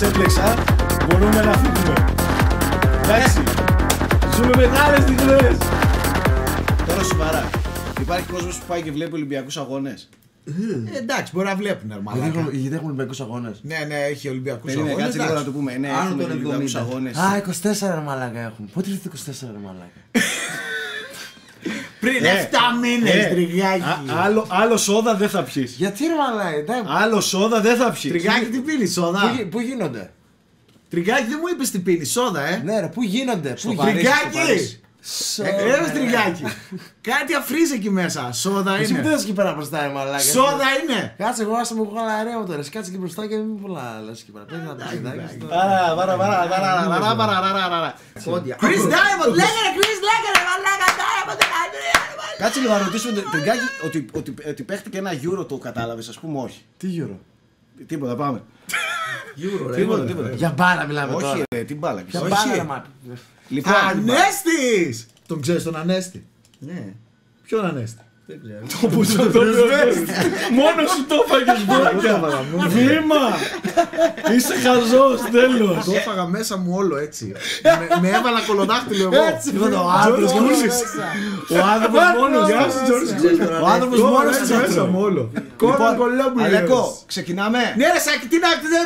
έπλεξα, μπορούμε να φύγουμε. Εντάξει. Ζούμε μεγάλες στιγμές. Τώρα σοβαρά. Υπάρχει κόσμος που πάει και βλέπει Ολυμπιακούς αγώνες. Εντάξει, μπορεί να βλέπουν. Γιατί έχουμε Ολυμπιακούς αγώνες. Ναι, έχει Ολυμπιακούς αγώνες. Κάτσε λίγο να το πούμε. Ναι, έχουμε Ολυμπιακούς αγώνες. Α, 24 ρε μαλάκα έχουν. Πότε ήρθε 24 ρε μαλάκα. Πριν 7 μήνες, Τριγάκι. Άλλο σόδα δεν θα πιεις. Γιατί ρε μαλάκα. Άλλο σόδα δεν θα πιεις. Τριγάκι, τι πίνεις, σόδα. Πού γίνονται. Τριγάκι, δεν μου είπες τι πίνεις, σόδα, Ναι ρε, πού γίνονται. Τριγάκι! Τριγάκι! Κάτι αφρίζει εκεί μέσα. Σόδα Εσύ που είναι. δεν εκεί πέρα μπροστά ρε μαλάκα. Σόδα είναι. Κάτσε εγώ άσε μου βγάλα ρέο τώρα. Κάτσε εκεί μπροστά και μην πολλά λες εκεί πέρα. Πες να τα παιδάκια. Chris Diamond, λέγανε Chris, λέγανε μαλάκα Diamond. Κάτσε λίγο να ρωτήσουμε τον Τριγάκι ότι παίχτηκε ένα Euro, το κατάλαβες, ας πούμε, όχι. Τι γύρω. Τίποτα, πάμε. Τίποτα. Για μπάλα μιλάμε τώρα. Όχι, τι μπάλα. Για μπάλα ρε μάτι. Λοιπόν, Ανέστης! Τον ξέρεις τον Ανέστη. Ναι, Ποιον Ανέστη. δεν ξέρω. όπως το μόνο σου το έφαγες μπλόκια. Βήμα. Είσαι χαζός, τέλος. Το έφαγα μέσα μου όλο έτσι. Με έβαλα κολοδάχτυλο εγώ. Ο άνθρωπος Ο άνθρωπος μόνος. Ο άνθρωπος μόνος της μέσα μου όλο. Κόλλο κολλό. Αλέκο, ξεκινάμε. Ναι ρε Σάκη,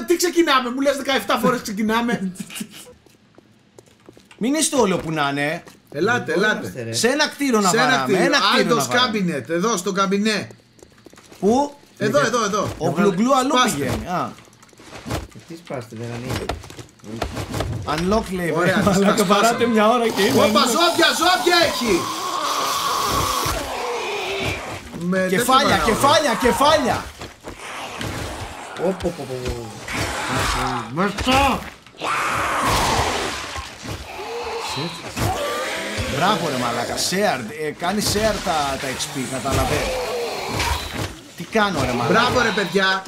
τι ξεκινάμε, μου λες 17 φορές ξεκινάμε. Μην είστε όλοι όπου να είναι. Ελάτε. Σε ένα κτίριο να Σε ένα βαράμε. κτίριο, Ένα κτίριο να Idols βαράμε. Cabinet, εδώ στο καμπινέ. Πού? Εδώ. Ο Γκλουγκλού αλλού Σπάστε. πηγαίνει. Τι σπάστε, δεν ανοίγει. Unlock λέει. Ωραία, Μαλάκα, τις παράτε σπάσαμε. μια ώρα και είναι. Όπα, ζώδια έχει. Με Κεφάλια, τέτοιο κεφάλια. Μερτά. Μπράβο ρε μαλάκα, share, κάνει share τα XP, καταλαβαίνεις. Τι κάνω ρε μαλάκα. Μπράβο ρε παιδιά.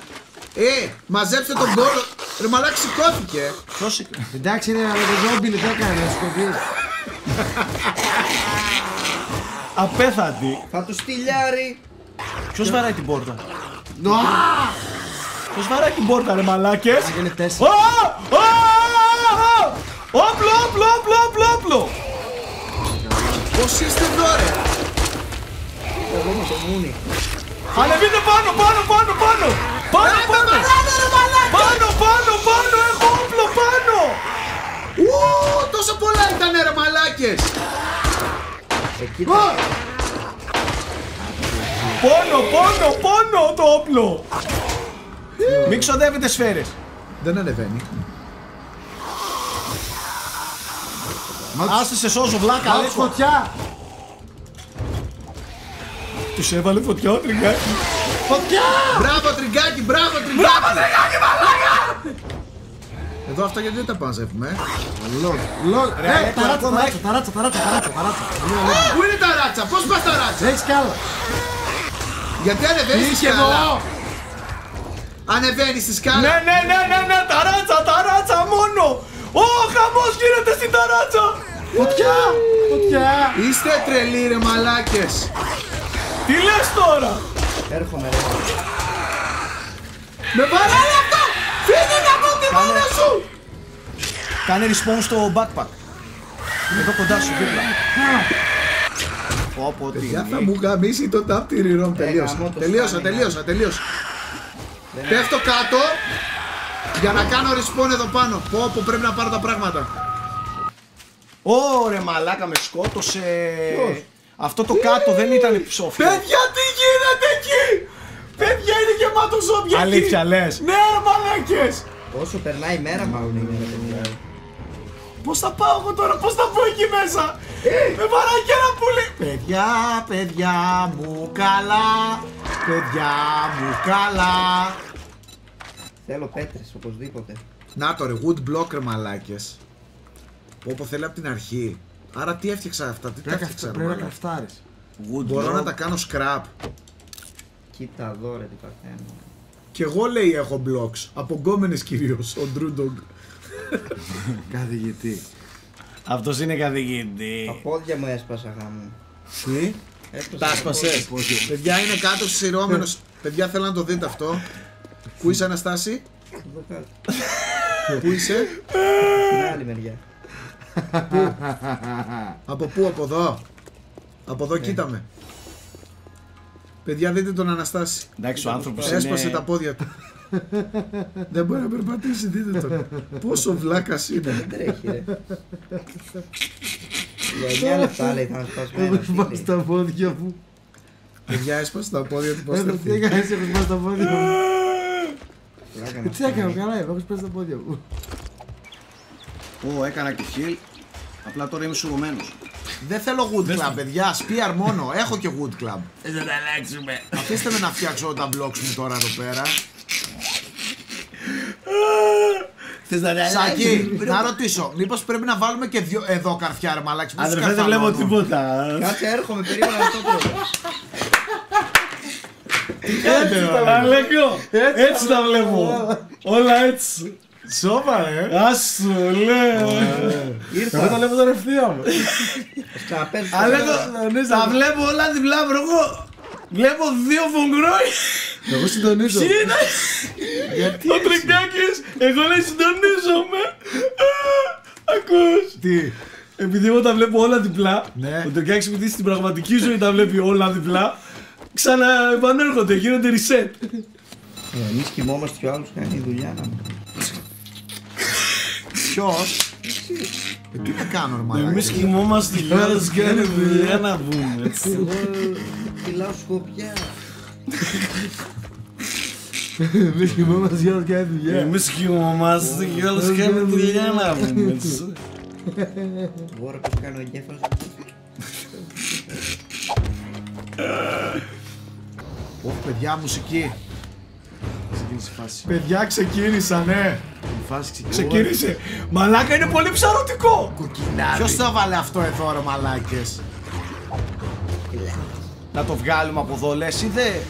Μαζέψτε τον κόλλο. Ρε μαλάκα σηκώθηκε. Ποιος... Εντάξει είναι αλλά το ζόμπι δεν έκανε να σκοτείς. Απέθαντη. Θα του στυλιάρει. Ποιος βαράει την πόρτα. Ποιος βαράει την πόρτα ρε μαλάκες. Είναι 4. Όπλο. Πώς είστε εδώ ρε. Εγώ με το μούνι. Ανεβείτε πάνω. Πάνω, έχω όπλο πάνω. Τόσο πολλά ήταν ρε μαλάκες. Εκεί Πόνο το όπλο. Μην ξοδεύετε σφαίρες. Δεν ανεβαίνει. Άστε σε σώζω βλάκα. Άλλο φωτιά. Τους έβαλε φωτιά ο Τριγάκι. Μπράβο Τριγκάκι, Εδώ αυτά γιατί δεν τα πανζεύουμε. Ταράτσα. Πού είναι τα ράτσα, πώς πας τα ράτσα. Έχεις κι άλλα. Γιατί ανεβαίνεις στη σκάλα. Ανεβαίνεις στη σκάλα. Ναι, ταράτσα μόνο. Ω, χαμός γίνεται στην ταράτσα. Φωτιά. Είστε τρελοί ρε μαλάκες. Τι λες τώρα. έρχομαι ρε. Με βαράει αυτό. Φύγε από τη μάνα σου. Κάνε respawn στο backpack. Εδώ κοντά σου δίπλα. Πω, τι Για θα μου γαμίσει το tap τυριρόμ. γαμώ το Τελείωσα. Πέφτω κάτω για να κάνω respawn εδώ πάνω. Πω, πρέπει να πάρω τα πράγματα. Ωρε μαλάκα, με σκότωσε. Αυτό το κάτω δεν ήταν ψόφιο. Παιδιά, τι γίνεται εκεί! Παιδιά, είναι γεμάτο ζόμπια εκεί! Αλήθεια λες. Ναι, μαλάκες! Όσο περνάει η μέρα μάλλον είναι ρε παιδιά. Πώς θα πάω εγώ τώρα, πώς θα πω εκεί μέσα! Με βαράει και ένα πουλί! Παιδιά μου καλά! Θέλω πέτρες οπωσδήποτε. Να το ρε, wood block ρε μαλάκες. Όπου θέλει από την αρχή. Άρα τι έφτιαξα αυτά, τι τα έφτιαξα ρε Πρέπει να μαλάκα. κραφτάρεις. Μπορώ να τα κάνω scrap. Κοίτα εδώ ρε τι παθαίνω. Κι εγώ λέει έχω blocks. Από γκόμενες κυρίως, ο Drudog. Καθηγητή. Αυτός είναι καθηγητή. Τα πόδια μου έσπασα γάμο. Τι? Έσπασα Τα άσπασες. Παιδιά είναι κάτω σειρώμενος. Παιδιά θέλω να το δείτε αυτό. Πού είσαι Αναστάση? εδώ κάτω. Πού είσαι? Την άλλη μεριά. Από πού, από εδώ? Από εδώ κοίταμε. Παιδιά, δείτε τον Αναστάση. Εντάξει, ο άνθρωπος Έσπασε είναι... τα πόδια του. Δεν μπορεί να περπατήσει, δείτε τον. Πόσο βλάκας είναι. Δεν τρέχει ρε. Για 9 λεπτά λέει θα μας πας Έχω σπάσει τα πόδια μου. Παιδιά, έσπασε τα πόδια του. Πώς θα Τι φύγει. έκανες, έχω σπάσει τα πόδια μου. Τι έκανα, καλά είμαι, έχω σπάσει τα πόδια μου. Ω, έκανα και heal. Απλά τώρα είμαι σουρωμένος. Δεν θέλω Wood Club, παιδιά. Spear μόνο. Έχω και Wood Club. Θα τα αλλάξουμε. Αφήστε με να φτιάξω τα blocks μου τώρα εδώ πέρα. Θες να τα Σάκη, να ρωτήσω, μήπως πρέπει να βάλουμε και δύο εδώ καρφιά ρε μαλάκι? Αδερφέ, δεν βλέπω τίποτα. Κάτσε έρχομαι, περίμενα αυτό πρώτα. Αλέκο, έτσι τα βλέπω. Όλα έτσι. Σώπα ρε. Άσου, λέω. Εγώ τα βλέπω τώρα ευθεία μου. Ξαναπέλθω. Αλέκο, τα βλέπω όλα διπλά, μπρο. Εγώ βλέπω δύο φογκρόι. Εγώ συντονίζω. Τι είναι? Γιατί Ο Τρικάκης, εγώ λέει συντονίζομαι. Ακούς? Τι? Επειδή εγώ τα βλέπω όλα διπλά, Ναι. ο Τρικάκης επειδή στην πραγματική ζωή τα βλέπει όλα διπλά, ξαναεπανέρχονται, γίνονται reset. Εμείς κοιμόμαστε και ο άλλος κάνει δουλειά να μου. Ποιος? Τι θα κάνω ρε μαλάκι? Εμείς κοιμόμαστε και άλλος κάνει δουλειά να βγούμε, έτσι. Εγώ φυλάω σκοπιά. Εμείς κοιμόμαστε για να κάνει δουλειά. Εμείς κοιμόμαστε και άλλος κάνει δουλειά να βγούμε, έτσι. Εγώ ρε πως κάνει ο εγκέφαλος. Ωχ, παιδιά, μουσική. Ξεκίνησε η φάση. Παιδιά, ξεκίνησα, ναι. Η φάση ξεκίνησε. Ξεκίνησε. Μαλάκα είναι πολύ ψαρωτικό. Ποιος θα βάλε αυτό εδώ ρε μαλάκες? Να το βγάλουμε από εδώ, λες, είδε.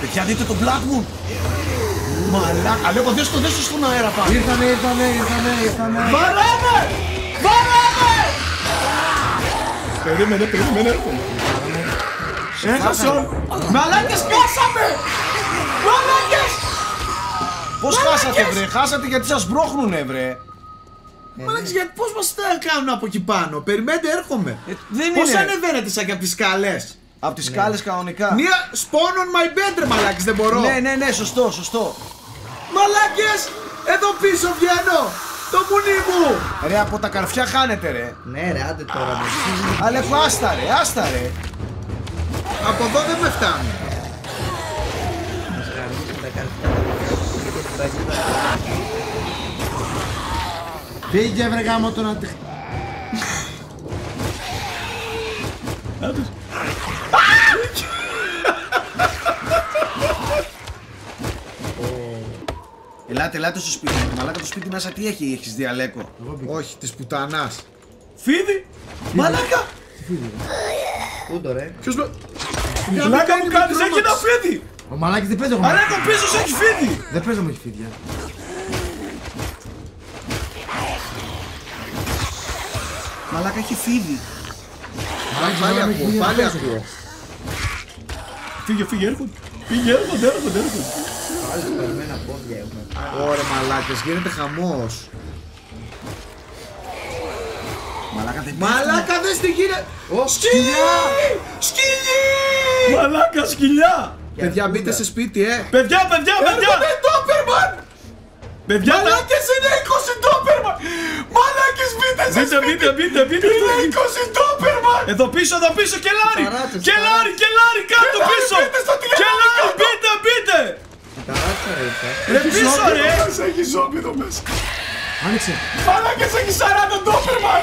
Παιδιά, δείτε τον Blackwood. Μαλάκα, Αλέκο, δες το στον αέρα πάλι. Ήρθανε. Βαράμε! Βαράμε! Περίμενε, έρχομαι. Έχασε όλο. Μαλάκες, χάσαμε! Μαλάκες! Πώς χάσατε, βρε? Χάσατε γιατί σας μπρώχνουνε, βρε. Μαλάκες, γιατί πώς μας τα κάνουν από εκεί πάνω? Περιμένετε, έρχομαι. Δεν Πώς είναι. ανεβαίνετε σαν και από τις σκάλες? Από τις σκάλες κανονικά. Μία spawn on my bed ρε μαλάκες, δεν μπορώ. Ναι, σωστό. Μαλάκες, εδώ πίσω βγαίνω. Το μουνί μου. Ρε, από τα καρφιά χάνετε, ρε. Ναι ρε, άντε τώρα με. Αλέκο, άστα ρε. Από εδώ δεν με φτάνει. Μας χαρμίσουν τα καρφιά. Και την παγίδα. Πήγε βρε γάμο το να τυχ... Ελάτε στο σπίτι. Μαλάκα, το σπίτι μέσα τι έχεις δει, Αλέκο? Όχι, της πουτανάς. Φίδι! Μαλάκα! Πού το ρε. Ποιος με... Μαλάκα μου κάνεις, έχει ένα φίδι! Ο μαλάκης δεν παίζει, Αλέκο, πίσω σου έχει φίδι! δεν παίζει να μου έχει φίδια. Μαλάκα, έχει φίδι. Πάλι ακούω. Φύγε, έρχονται. Έρχονται. Άλλοι σπασμένα πόδια έχουμε. Ωραία μαλάκες, γίνεται χαμός. Μαλάκα, δεν Μαλάκα, δες τι γίνεται. Σκυλιά! Σκυλί! Μαλάκα, σκυλιά! Παιδιά, μπείτε σε σπίτι, Παιδιά! Έρχονται Ντόπερμαν! Παιδιά, Μαλάκες, είναι 20 Ντόπερμαν! Μαλάκες, μπείτε σε σπίτι! μπείτε! Είναι 20 Ντόπερμαν! Εδώ πίσω, κελάρι! Ταράτσες, Κελάρι, κάτω πίσω! μπείτε στο τηλέφωνο, Κελάρι, κάτω. μπείτε! Τα ράτσα ρε ήρθα. Ρε πίσω, ρε! Έχει ζόμπι εδώ μέσα. Άνοιξε. Μαλάκες, έχει 40 Ντόπερμαν!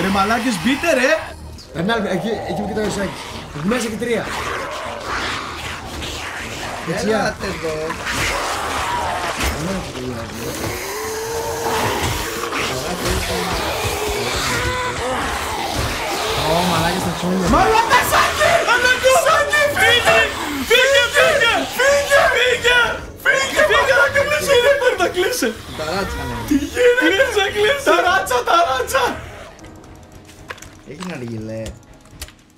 Ρε μαλάκες, μπείτε, ρε! Ένα άλλο, εκεί που κοιτάει ο Σάκης. Εκεί μέσα και 3. Ελάτε εδώ. Ω, μαλάκες τα τσόνια. Μαλάκα, Σάκη! Σάκη, φύγε! Φύγε, να κλείσει η ρίπερ, να κλείσει! Τα ράτσα ναι. Τι γίνεται? Κλείσε! Ταράτσα! Έχει να αργιλέ.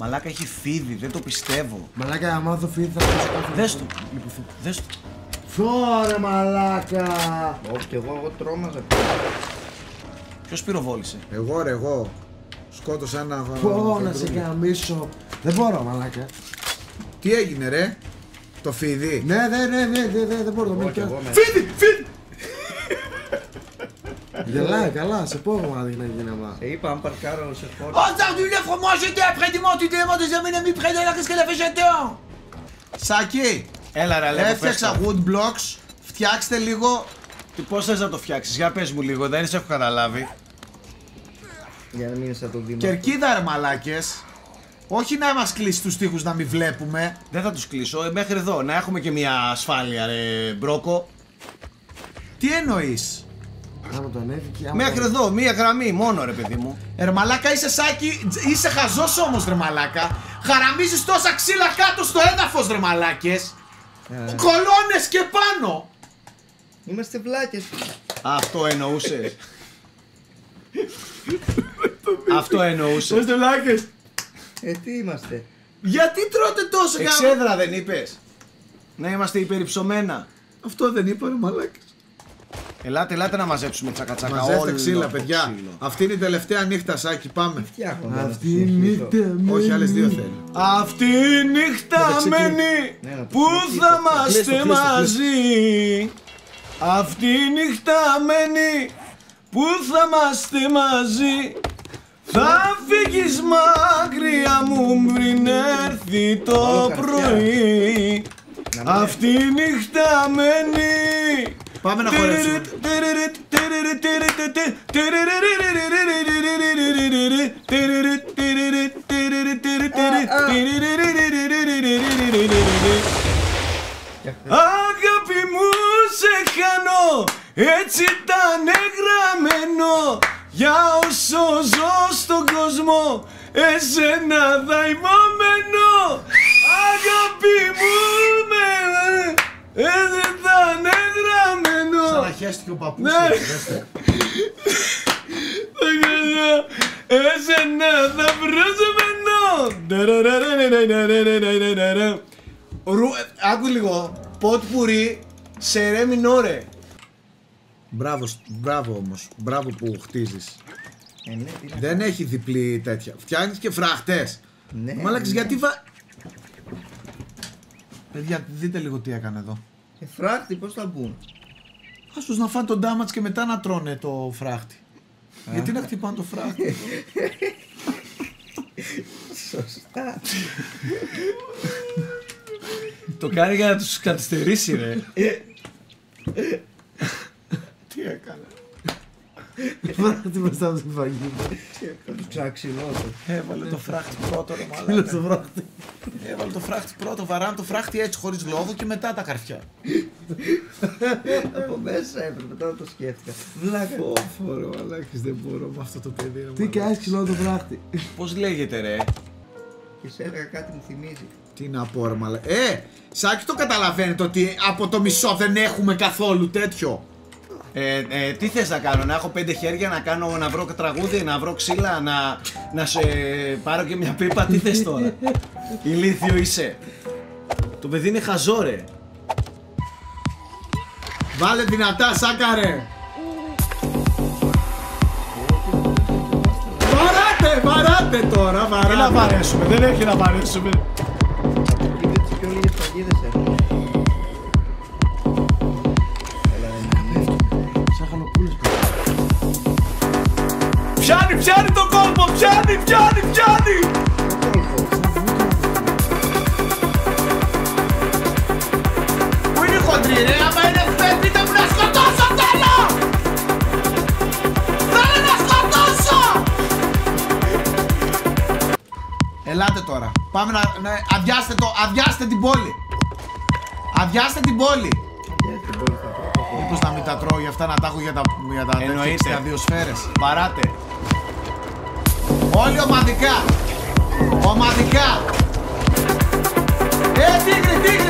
Μαλάκα έχει φίδι, δεν το πιστεύω. Μαλάκα, άμα δω φίδι θα πεις κάτι. Δες το. Δες το. Θόρε μαλάκα. Όχι, εγώ τρόμαζα. Ποιος πυροβόλησε? Εγώ ρε, εγώ. Σκότωσα ένα. Πω να σε γαμίσω. Δεν μπορώ μαλάκα. Τι έγινε ρε? Το φίδι. Ναι, δεν μπορώ να μην. Φίδι! Γελάει καλά, σε πόγμα δείχνει να γίνει αμά. Σε είπα αν παρκάρω σε χώρο. Aujourd'hui le fromage était après du monde, tu demandes des amis amis près de là, qu'est-ce qu'elle a fait j'étais. Σάκη, Έλα ρε Αλέκο, έφτιαξα wood blocks. Φτιάξτε λίγο. Πώς θες να το φτιάξεις? Για πες μου λίγο, δεν σε έχω καταλάβει. Για να μείνει σαν το Δήμο. Κερκίδα ρε μαλάκες. Όχι να μας κλείσει τους τοίχους να μην βλέπουμε. Δεν θα τους κλείσω, μέχρι εδώ, να έχουμε και μια ασφάλεια ρε Μπρόκο. Τι εννοείς? Άμα το ανέβηκε, Μέχρι εδώ, μία γραμμή μόνο ρε παιδί μου. Ρε μαλάκα είσαι Σάκη, είσαι χαζός όμως ρε μαλάκα. Χαραμίζεις τόσα ξύλα κάτω στο έδαφος ρε μαλάκες. Κολόνες και πάνω. Είμαστε βλάκες. Αυτό εννοούσες? Αυτό εννοούσες? Είμαστε βλάκες. Τι είμαστε. Γιατί τρώτε τόσο γάμο? Εξέδρα δεν είπες? Να είμαστε υπερυψωμένα. Αυτό δεν είπα ρε μαλάκες. Ελάτε να μαζέψουμε τσακατσάκα. Μαζεύτε ξύλα το παιδιά. ξύλο. Αυτή είναι η τελευταία νύχτα Σάκη, πάμε. Φτιάχνω. αυτή η νύχτα. Όχι, άλλες δύο θέλει. Αυτή η νύχτα μένει Ναι, να το που ξεκλείσει θα το- είμαστε κλείστο, μαζί. Αυτή η νύχτα μένει που θα είμαστε μαζί. Θα φύγεις μακριά μου πριν έρθει το Όλο χαρτιά. πρωί. Αυτή η νύχτα μένει. Πάμε να χορέψουμε. Αγάπη μου σε χάνω, έτσι ήταν γραμμένο. Για όσο ζω στον κόσμο, εσένα θα ημωμένο. Αγάπη μου έτσι ήταν γραμμένο. Σαν να χέστηκε ο παππούς. Ναι. Εσένα θα προσωπενώ. Άκου λίγο. Ποτ πουρί σε ρε μινόρε. Μπράβο όμως. Μπράβο που χτίζεις. Ναι, τι να Δεν έχει διπλή τέτοια. Φτιάχνεις και φράχτες. Ναι, Μάλαξες ναι. γιατί Παιδιά, δείτε λίγο τι έκανε εδώ. Φράχτη, πώς θα μπουν. Ας τους να φάνε τον damage και μετά να τρώνε το φράχτη. Γιατί να χτυπάνε το φράχτη. Σωστά. Το κάνει για να τους καθυστερήσει ρε. Τι έκανε. Φράχτη μπροστά από την φαγή. Θα τους ξαναξυλώσω. Έβαλε το φράχτη πρώτο ρε Φίλος μαλάκα. το φράχτη. Έβαλε το φράχτη πρώτο, βαράνε το φράχτη έτσι χωρίς λόγο και μετά τα καρφιά. Από μέσα έπρεπε, τώρα το σκέφτηκα. Βλάκα. Φόρο, μαλάκες, δεν μπορώ με αυτό το παιδί. Τι κάνεις ξυλό το φράχτη. Πώς λέγεται ρε? Και σε έλεγα κάτι μου θυμίζει. Τι να πω ρε μαλάκα. Σάκη το καταλαβαίνετε ότι από το μισό δεν έχουμε καθόλου τέτοιο. Τι θες να κάνω, να έχω 5 χέρια, να βρω τραγούδι, να βρω ξύλα, να σε πάρω και μια πίπα, τι θες τώρα? Ηλίθιο είσαι. Το παιδί είναι χαζό ρε. Βάλε δυνατά Σάκα ρε. Βαράτε τώρα, Τι να βαρέσουμε, δεν έχει να βαρέσουμε. Είδε τις πιο λίγες παγίδες έχουν. Έλα, Σαν χαλοπούλες. Πιάνει τον κόλπο, πιάνει. Πού είναι η χοντρή ρε, άμα είναι πείτε μου να σκοτώσω θέλω! Θέλω να σκοτώσω! Ελάτε τώρα, πάμε να αδειάστε την πόλη. Αδειάστε την πόλη. Μήπως να μην τα τρώω για αυτά να τα έχω για τα Εννοείται. τέτοια δύο σφαίρες. Βαράτε. Όλοι ομαδικά. Ομαδικά.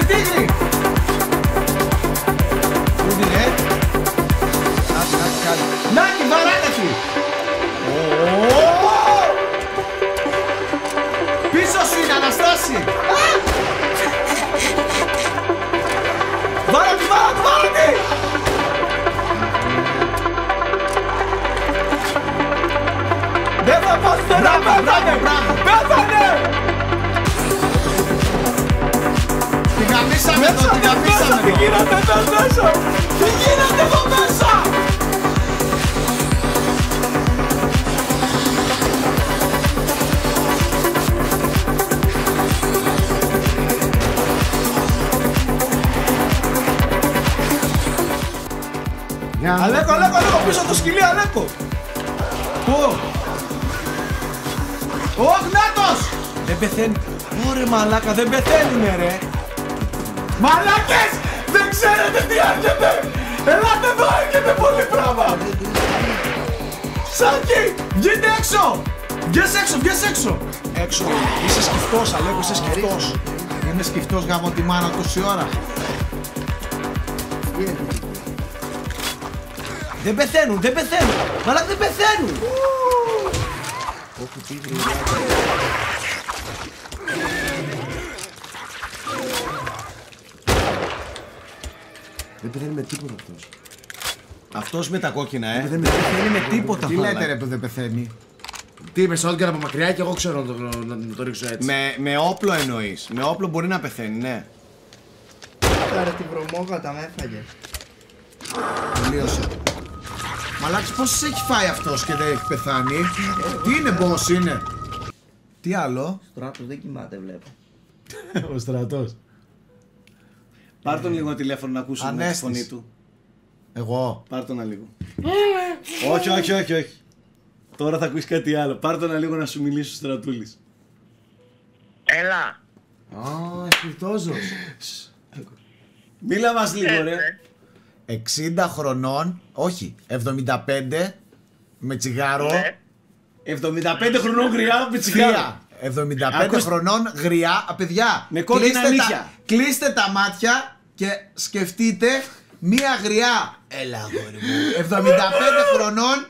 Τίγρη. Πού την Νάκη, βαράκαση. Πίσω σου είναι, Αναστάση! Βάλα τη, βάλα τη! Δεν θα πας τώρα, πέθανε! Πέθανε! Τη γαμίσαμε εδώ, τη γαμίσαμε Τι εδώ! γίνεται εδώ μέσα! Τι γίνεται εδώ μέσα! Αλέκο, πίσω το σκυλί, Αλέκο! Πού? Ο Γνάτος! Δεν πεθαίνει. Ωρε μαλάκα, δεν πεθαίνουνε ρε! Μαλάκες! Δεν ξέρετε τι έρχεται! Ελάτε εδώ, έρχεται πολύ πράγμα! Σάκη! Βγείτε έξω! Βγες έξω, βγες έξω! Έξω, είσαι σκυφτός, Αλέκο, είσαι σκυφτός. Είμαι σκυφτός γάμο τη μάνα τόση ώρα. Δεν πεθαίνουν, δεν πεθαίνουν! Μαλάκα, δεν πεθαίνουν! Δεν πεθαίνει με τίποτα αυτός. Αυτός με τα κόκκινα, Δεν δεν πεθαίνει πεθαίνει με τίποτα. Τι μαλάκα. λέτε ρε που δεν πεθαίνει? Τι με shotgun από μακριά και εγώ ξέρω να το ρίξω έτσι. Με όπλο εννοείς. Με όπλο μπορεί να πεθαίνει, ναι. Άρα την βρωμόγατα με έφαγε. Τελείωσε. Μαλάκες πόσες έχει φάει αυτός και δεν έχει πεθάνει? Τι είναι boss είναι? Τι άλλο? Στράτος δεν κοιμάται βλέπω. Ο στρατός. Πάρ' τον λίγο τηλέφωνο να ακούσουμε τη Ανέστης. φωνή του. Εγώ. Πάρ' τον λίγο. Όχι. Τώρα θα ακούσεις κάτι άλλο. Πάρ' τον λίγο να σου μιλήσει ο στρατούλης. Έλα. Α, εκπληκτόζος. Μίλα μας λίγο ρε. 60 χρονών, όχι, 75 με τσιγάρο. Ναι. 75 χρονών γριά με τσιγάρο. Θεία, 75 Άκουστε. χρονών γριά, παιδιά. Με κόκκινα νύχια. Κλείστε τα μάτια και σκεφτείτε μία γριά. Έλα αγόρι μου. 75 χρονών.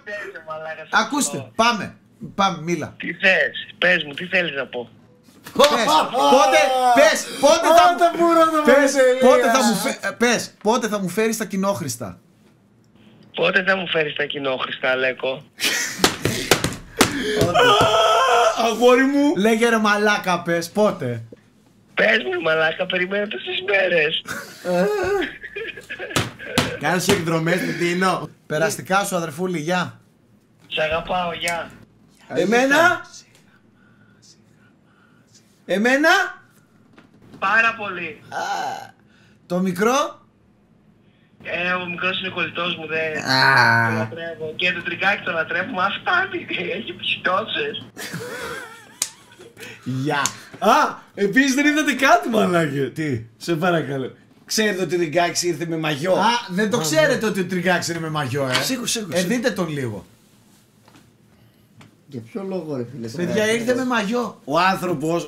Ακούστε, πάμε. Πάμε, μίλα. Τι θες, πες μου, τι θέλεις να πω. Πότε θα μου φέρεις τα κοινόχρηστα? Πότε θα μου φέρεις τα κοινόχρηστα, Αλέκο? Αγόρι μου. Λέγε ρε μαλάκα, πες, πότε? Πες μου, μαλάκα, περιμένω τόσες μέρες. Κάνεις εκδρομές με Τίνο. Περαστικά σου αδερφούλη, γεια. Σ' αγαπάω, γεια. Εμένα. Πάρα πολύ. Το μικρό. Ο μικρός είναι κολλητός μου, δεν το λατρεύω. Και το τρικάκι το λατρεύω, μα φτάνει, έχει πιστώσεις. Γεια. Α, επίσης δεν είδατε κάτι μαλάκια. Τι, σε παρακαλώ. Ξέρετε ότι ο Τριγκάκης ήρθε με μαγιό. Α, δεν το ξέρετε ότι ο Τριγκάκης είναι με μαγιό, Σίγουρα. Δείτε τον λίγο. Για ποιο λόγο ρε φίλε? Παιδιά, ήρθε με μαγιό.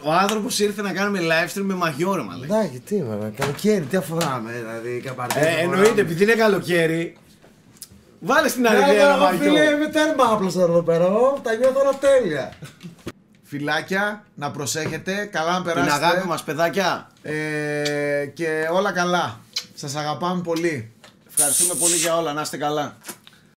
Ο άνθρωπος ήρθε να κάνουμε live stream με μαγιό ρε μαλάκα. Εντάξει, τι μάνα, καλοκαίρι, τι αφοράμε, δηλαδή καπαρτία. Εννοείται, επειδή είναι καλοκαίρι. Βάλε στην αριδέα ένα μαγιό. Φίλε, με τέρμα άπλωσα εδώ πέρα, τα νιώθω όλα τέλεια. Φιλάκια, να προσέχετε, καλά να Την περάσετε. αγάπη μας παιδάκια. Και όλα καλά. Σας αγαπάμε πολύ. Ευχαριστούμε πολύ για όλα, να είστε καλά.